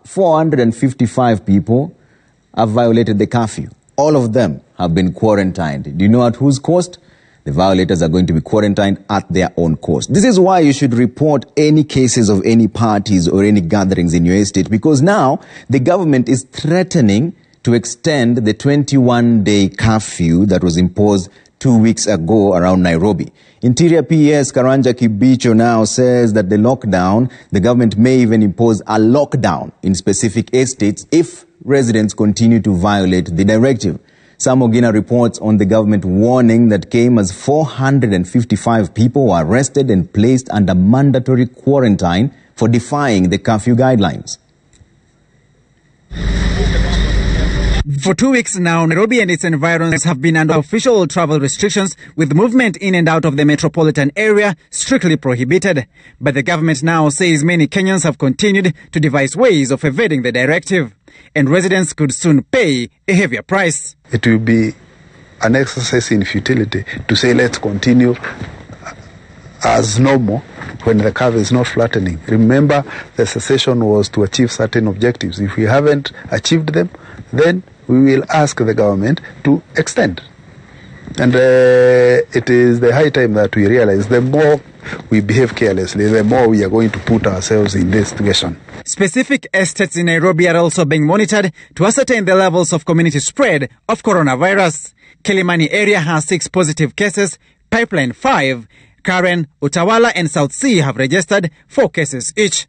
455 people have violated the curfew. All of them have been quarantined. Do you know at whose cost? The violators are going to be quarantined at their own cost. This is why you should report any cases of any parties or any gatherings in your estate, because now the government is threatening to extend the 21-day curfew that was imposed 2 weeks ago around Nairobi. Interior PS Karanja Kibicho now says that the government may even impose a lockdown in specific estates if residents continue to violate the directive. Some Ogina reports on the government warning that came as 455 people were arrested and placed under mandatory quarantine for defying the curfew guidelines. For 2 weeks now, Nairobi and its environs have been under official travel restrictions, with movement in and out of the metropolitan area strictly prohibited. But the government now says many Kenyans have continued to devise ways of evading the directive, and residents could soon pay a heavier price. It will be an exercise in futility to say let's continue as normal when the curve is not flattening. Remember, the cessation was to achieve certain objectives. If we haven't achieved them, then we will ask the government to extend. And it is the high time that we realize the more we behave carelessly, the more we are going to put ourselves in this situation. Specific estates in Nairobi are also being monitored to ascertain the levels of community spread of coronavirus. Kilimani area has 6 positive cases, Pipeline 5, Karen, Utawala and South Sea have registered 4 cases each.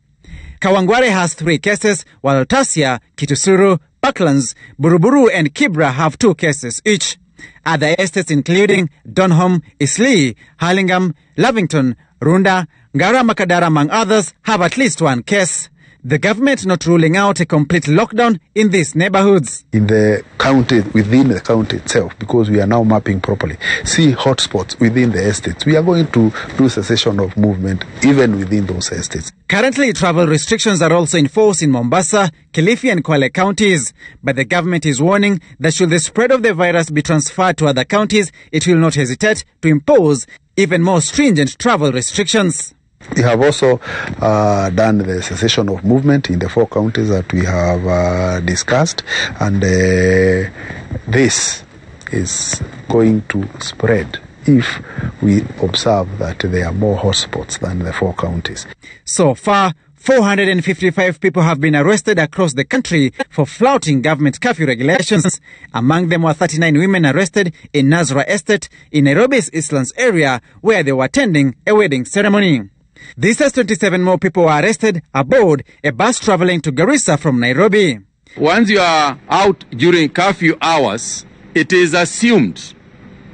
Kawangware has 3 cases, while Tasia, Kitusuru, Parklands, Buruburu and Kibra have 2 cases each. Other estates including Donholm, Eastleigh, Hurlingham, Lavington, Runda, Ngara Makadara among others have at least 1 case. The government not ruling out a complete lockdown in these neighborhoods. In the county, within the county itself, because we are now mapping properly, see hotspots within the estates. We are going to do cessation of movement even within those estates. Currently, travel restrictions are also enforced in Mombasa, Kilifi and Kwale counties. But the government is warning that should the spread of the virus be transferred to other counties, it will not hesitate to impose even more stringent travel restrictions. We have also done the cessation of movement in the 4 counties that we have discussed, and this is going to spread if we observe that there are more hotspots than the 4 counties. So far, 455 people have been arrested across the country for flouting government curfew regulations. Among them were 39 women arrested in Nazra Estate in Nairobi's Eastlands area, where they were attending a wedding ceremony. This has 27 more people were arrested aboard a bus traveling to Garissa from Nairobi. Once you are out during curfew hours, it is assumed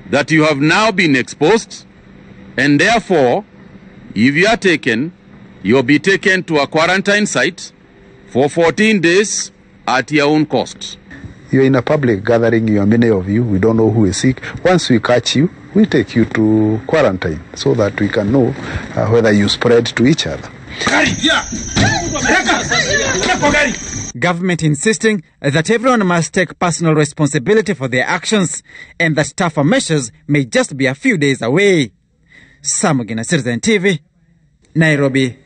that you have now been exposed, and therefore, if you are taken, you'll be taken to a quarantine site for 14 days at your own cost. You're in a public gathering, you are many of you, we don't know who is sick. Once we catch you, we take you to quarantine so that we can know whether you spread to each other. Government insisting that everyone must take personal responsibility for their actions and that tougher measures may just be a few days away. Sam Ogina, Citizen TV, Nairobi.